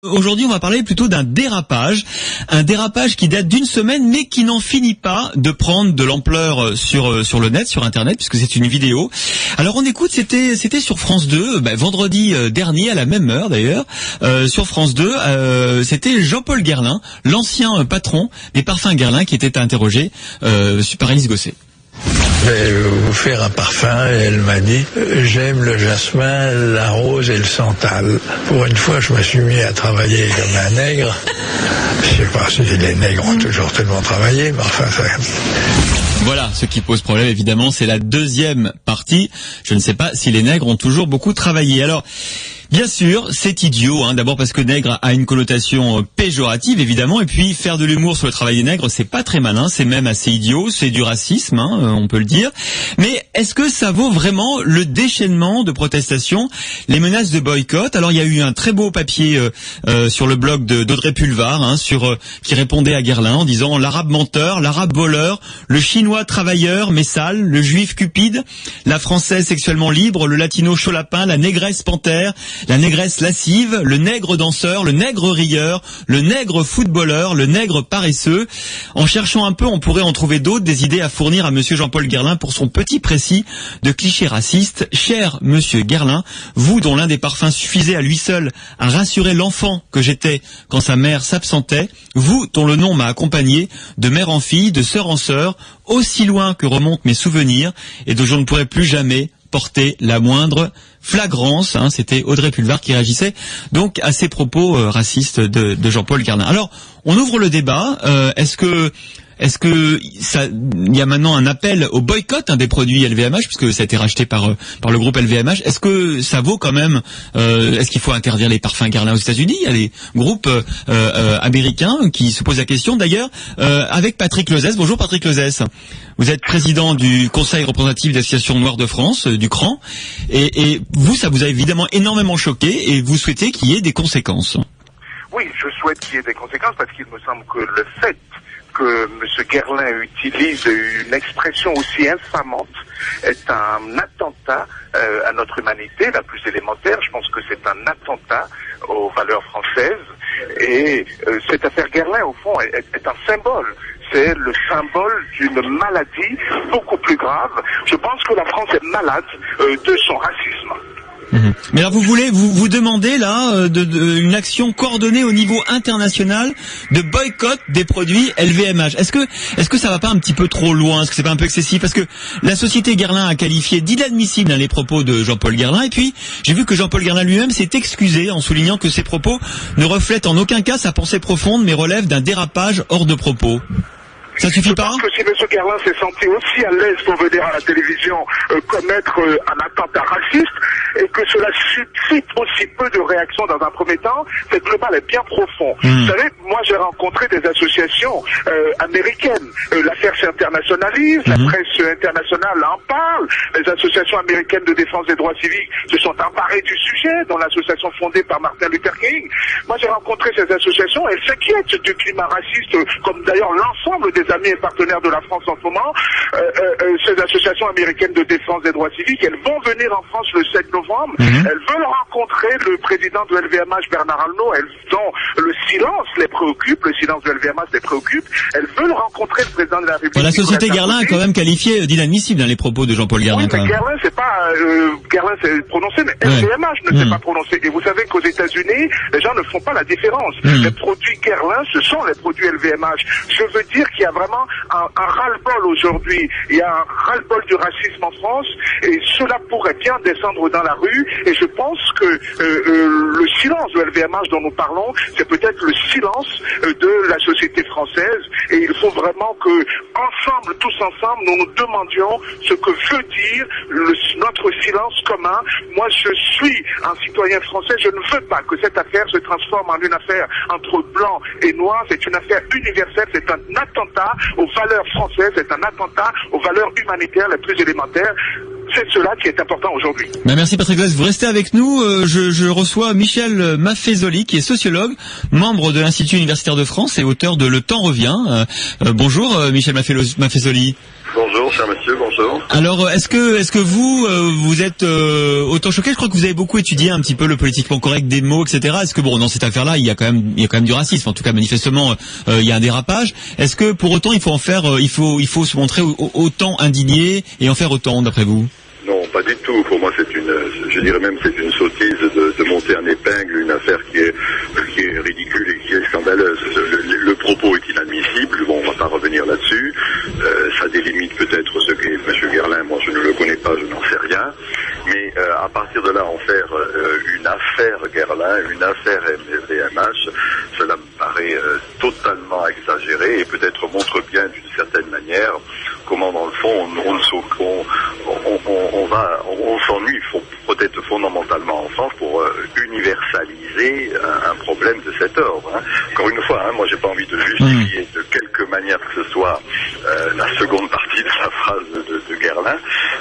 Aujourd'hui, on va parler plutôt d'un dérapage. Un dérapage qui date d'une semaine, mais qui n'en finit pas de prendre de l'ampleur sur le net, sur Internet, puisque c'est une vidéo. Alors, on écoute, c'était sur France 2, vendredi dernier, à la même heure d'ailleurs, sur France 2, c'était Jean-Paul Guerlain, l'ancien patron des parfums Guerlain, qui était interrogé par Alice Gosset. Je vais vous faire un parfum, et elle m'a dit j'aime le jasmin, la rose et le santal. Pour une fois, je me suis mis à travailler comme un nègre. Je sais pas si les nègres ont toujours tellement travaillé, mais enfin ça... Voilà, ce qui pose problème évidemment, c'est la deuxième partie. Je ne sais pas si les nègres ont toujours beaucoup travaillé. Alors, bien sûr, c'est idiot, d'abord parce que nègre a une connotation péjorative, évidemment, et puis faire de l'humour sur le travail des nègres, c'est pas très malin, c'est même assez idiot, c'est du racisme, on peut le dire. Mais est-ce que ça vaut vraiment le déchaînement de protestations, les menaces de boycott? Alors, il y a eu un très beau papier sur le blog d'Audrey Pulvar, qui répondait à Guerlain en disant l'arabe menteur, l'arabe voleur, le chinois travailleur mais sale, le juif cupide, la française sexuellement libre, le latino chaud lapin, la négresse panthère, la négresse lascive, le nègre danseur, le nègre rieur, le nègre footballeur, le nègre paresseux. En cherchant un peu, on pourrait en trouver d'autres, des idées à fournir à monsieur Jean-Paul Guerlain pour son petit précis de clichés racistes. Cher monsieur Guerlain, vous dont l'un des parfums suffisait à lui seul à rassurer l'enfant que j'étais quand sa mère s'absentait, vous dont le nom m'a accompagné de mère en fille, de sœur en sœur, aussi loin que remontent mes souvenirs et dont je ne pourrai plus jamais porter la moindre flagrance. C'était Audrey Pulvar qui réagissait donc à ces propos racistes de Jean-Paul Guerlain. Alors, on ouvre le débat. Est-ce que il y a maintenant un appel au boycott des produits LVMH, puisque ça a été racheté par le groupe LVMH. Est-ce que ça vaut quand même est-ce qu'il faut interdire les parfums Guerlain aux États-Unis? Il y a des groupes américains qui se posent la question. D'ailleurs, avec Patrick Lozès. Bonjour Patrick Lozès. Vous êtes président du Conseil représentatif des associations noires de France, du CRAN, et vous, ça vous a évidemment énormément choqué, et vous souhaitez qu'il y ait des conséquences. Oui, je souhaite qu'il y ait des conséquences parce qu'il me semble que le fait que M. Guerlain utilise une expression aussi infamante est un attentat à notre humanité la plus élémentaire. Je pense que c'est un attentat aux valeurs françaises. Et cette affaire Guerlain, au fond, est un symbole. C'est le symbole d'une maladie beaucoup plus grave. Je pense que la France est malade de son racisme. Mais alors vous demandez là une action coordonnée au niveau international de boycott des produits LVMH. Est-ce que ça va pas un petit peu trop loin? Est-ce que c'est pas un peu excessif? Parce que la société Guerlain a qualifié d'inadmissibles les propos de Jean-Paul Guerlain, et puis j'ai vu que Jean-Paul Guerlain lui-même s'est excusé en soulignant que ses propos ne reflètent en aucun cas sa pensée profonde, mais relèvent d'un dérapage hors de propos. Ça suffit pas? Je pense que si M. Guerlain s'est senti aussi à l'aise pour venir à la télévision commettre un attentat raciste, et que cela suscite aussi peu de réactions dans un premier temps, c'est que le mal est bien profond. Vous savez, moi j'ai rencontré des associations américaines. L'affaire s'internationalise, la presse internationale en parle, les associations américaines de défense des droits civiques se sont emparées du sujet, dont l'association fondée par Martin Luther King. Moi j'ai rencontré ces associations, elles s'inquiètent du climat raciste, comme d'ailleurs l'ensemble des amis et partenaires de la France en ce moment. Ces associations américaines de défense des droits civiques, elles vont venir en France le 7 novembre. Elles veulent rencontrer le président de LVMH, Bernard Arnault, dont le silence les préoccupe, le silence de LVMH les préoccupe. Elles veulent rencontrer le président de la République. La société Guerlain a quand même qualifié d'inadmissible les propos de Jean-Paul Guerlain. Oui, mais Guerlain, c'est pas Guerlain s'est prononcé, mais LVMH ne s'est pas prononcé. Et vous savez qu'aux États-Unis, les gens ne font pas la différence. Les produits Guerlain, ce sont les produits LVMH. Je veux dire qu'il y a vraiment un ras-le-bol aujourd'hui. Il y a un ras-le-bol du racisme en France, et cela pourrait bien descendre dans la rue. Et je pense que le silence de LVMH dont nous parlons, c'est peut-être le silence de la société française. Et il faut vraiment que, ensemble, tous ensemble, nous nous demandions ce que veut dire notre silence commun. Moi, je suis un citoyen français. Je ne veux pas que cette affaire se transforme en une affaire entre blanc et noir. C'est une affaire universelle. C'est un attentat aux valeurs françaises. C'est un attentat aux valeurs humanitaires les plus élémentaires. C'est cela qui est important aujourd'hui. Merci Patrick Lozès, vous restez avec nous. Je reçois Michel Maffezoli, qui est sociologue, membre de l'Institut universitaire de France et auteur de Le Temps revient. Bonjour Michel Maffezoli. Bonjour. Bonjour, cher monsieur, bonjour. Alors, est-ce que vous êtes autant choqué? Je crois que vous avez beaucoup étudié un petit peu le politiquement correct des mots, etc. Est-ce que dans cette affaire-là, il y a quand même du racisme. En tout cas, manifestement, il y a un dérapage. Est-ce que pour autant, il faut faut se montrer autant indigné et en faire autant, d'après vous? Non, pas du tout. Pour moi, je dirais même c'est une sottise de monter en épingle une affaire qui est ridicule et qui est scandaleuse. Le propos est inadmissible. Bon, on va pas revenir là-dessus. Ça délimite peut-être ce qu'est M. Guerlain. Moi, je ne le connais pas, je n'en sais rien. Mais à partir de là, en faire une affaire Guerlain, une affaire LVMH, cela me paraît totalement exagéré et peut-être montre bien d'une certaine manière comment, dans le fond, on s'ennuie peut-être fondamentalement en France pour universaliser un problème de cet ordre. Hein. Encore une fois, moi j'ai pas envie de justifier de quelque manière que ce soit la seconde partie de la phrase de Guerlain,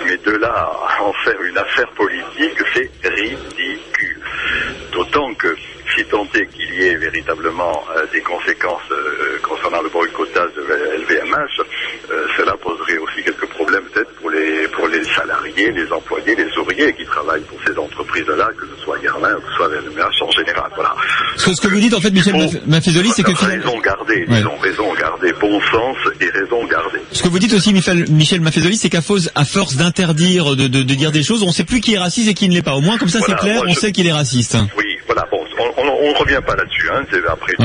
mais de là à en faire une affaire politique, c'est ridicule. D'autant que si tant est qu'il y ait véritablement des conséquences concernant le boycottage de LVMH, cela poserait aussi quelques problèmes peut-être pour les salariés, les employés, les ouvriers qui travaillent pour ces entreprises-là, que ce soit Guerlain ou que ce soit LVMH en général. Voilà. Ce que vous dites en fait, Michel Maffezoli, c'est que raison gardée, disons, raison gardée, bon sens et raison gardée. Ce que vous dites aussi, Michel Maffezoli, c'est qu'à force d'interdire de dire des choses, on ne sait plus qui est raciste et qui ne l'est pas. Au moins comme ça, voilà, c'est clair, on sait qu'il est raciste. Oui, voilà. Bon, on ne revient pas là-dessus. Hein. C'est après tout.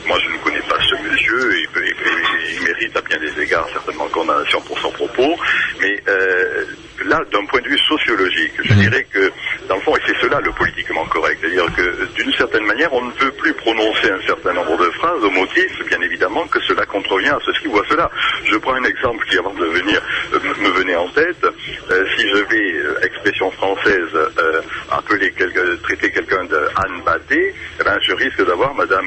Moi, je ne connais pas ce monsieur. Il mérite à bien des égards certainement condamnation pour son propos, mais là, d'un point de vue sociologique, je dirais que, dans le fond, et c'est cela le politiquement correct, c'est-à-dire que, d'une certaine manière, on ne peut plus prononcer un certain nombre de phrases au motif, bien évidemment, que cela contrevient à ceci ou à cela. Je prends un exemple qui, avant de venir, me venait en tête. Si je vais, expression française, traiter quelqu'un de Anne Batté, eh ben, je risque d'avoir Madame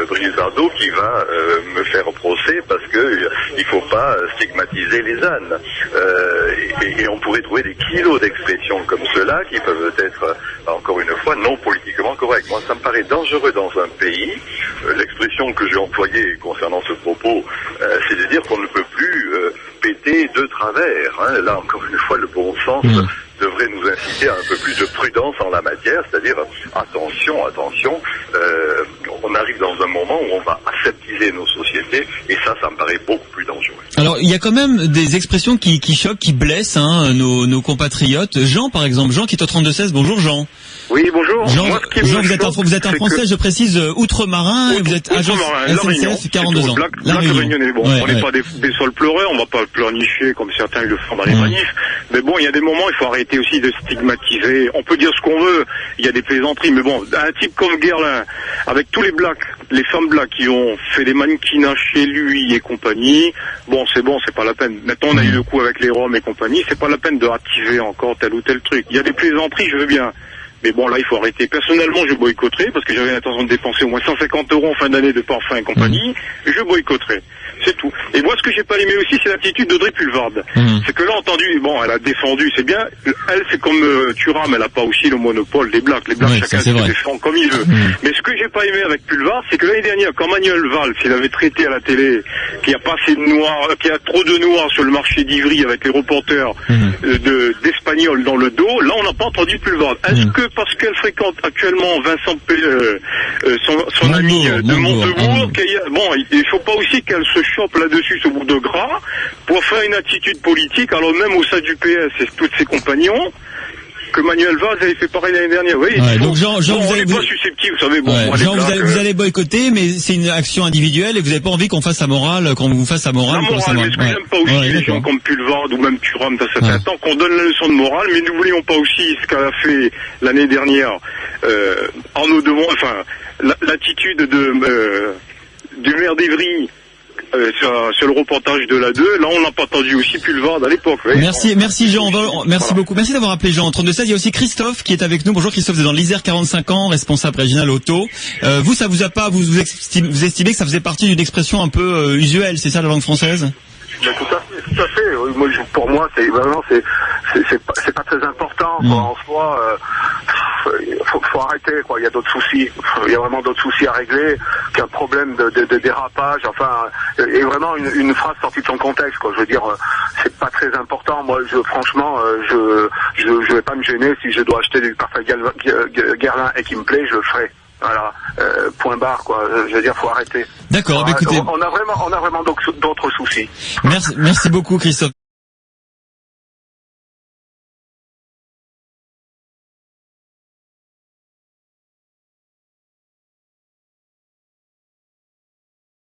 Brigitte Bardot qui va me faire procès parce que il faut pas stigmatiser les ânes. Et on pourrait trouver des kilos d'expressions comme cela qui peuvent être, encore une fois, non politiquement correctes. Moi, ça me paraît dangereux dans un pays. L'expression que j'ai employée concernant ce propos, c'est de dire qu'on ne peut plus péter de travers. Hein. Là, encore une fois, le bon sens devrait nous inciter à un peu plus de prudence en la matière, c'est-à-dire attention, on arrive dans un moment où on va aseptiser nos sociétés, et ça me paraît beaucoup plus dangereux. Alors, il y a quand même des expressions qui choquent, qui blessent nos compatriotes. Jean, par exemple, Jean qui est au 32-16, bonjour Jean. Oui, bonjour. Jean, vous êtes un Français, je précise, outre-marin, et vous êtes agent SNCF, 42 ans. La Réunion. Bon, on n'est pas des sols pleureurs, on va pas pleurnicher comme certains le font dans les manifs, mais bon, il y a des moments, il faut arrêter aussi de stigmatiser. On peut dire ce qu'on veut, il y a des plaisanteries, mais bon, un type comme Guerlain, avec tous les femmes blacks qui ont fait des mannequinats chez lui et compagnie, c'est pas la peine. Maintenant, on a eu le coup avec les Roms et compagnie, c'est pas la peine de attiser encore tel ou tel truc. Il y a des plaisanteries, je veux bien. Mais bon, là, il faut arrêter. Personnellement, je boycotterai, parce que j'avais l'intention de dépenser au moins 150 € en fin d'année de parfum et compagnie. Je boycotterai. C'est tout. Et moi, ce que j'ai pas aimé aussi, c'est l'attitude d'Audrey Pulvarde. C'est que là, entendu, elle a défendu, c'est bien. Elle, c'est comme Thuram, elle a pas aussi le monopole des blacks. Les blacks, chacun se défend comme il veut. Mais ce que j'ai pas aimé avec Pulvarde, c'est que l'année dernière, quand Manuel Valls, il avait traité à la télé qu'il y a pas assez de noirs, qu'il y a trop de noirs sur le marché d'Ivry avec les reporters d'Espagnols dans le dos, là, on n'a pas entendu Pulvarde. Est-ce que parce qu'elle fréquente actuellement Vincent son ami de Montebourg, il faut pas aussi qu'elle se chope là-dessus ce bout de gras pour faire une attitude politique, alors même au sein du PS et tous ses compagnons, que Manuel Valls avait fait pareil l'année dernière. Oui, donc Jean, on n'est pas susceptible, vous savez. Jean, vous allez boycotter, mais c'est une action individuelle et vous n'avez pas envie qu'on fasse la morale, qu'on vous fasse la morale. La morale, mais ce que j'aime pas aussi, les gens comme Pulvarde ou même Thuram d'un certain temps, qu'on donne la leçon de morale, mais n'oublions pas aussi ce qu'elle a fait l'année dernière en nous devant, l'attitude du maire d'Ivry. Sur le reportage de la 2, là on n'a pas entendu aussi Pulvarde à l'époque. Merci Jean, merci beaucoup. Merci d'avoir appelé Jean. 32-16, il y a aussi Christophe qui est avec nous. Bonjour Christophe, vous êtes dans l'Isère, 45 ans, responsable régional auto. Vous, ça vous a pas, vous estimez que ça faisait partie d'une expression un peu usuelle, c'est ça la langue française? Tout à fait. Moi, pour moi, c'est pas très important. En soi, faut arrêter, quoi. Il y a d'autres soucis. Il y a vraiment d'autres soucis à régler qu'un problème de dérapage. Enfin, et vraiment une phrase sortie de son contexte, quoi. Je veux dire, c'est pas très important. Moi, franchement, je vais pas me gêner si je dois acheter du parfum Guerlain et qui me plaît, je le ferai. Voilà, point barre, quoi. Je veux dire, faut arrêter. D'accord, écoutez. On a vraiment d'autres soucis. Merci beaucoup, Christophe.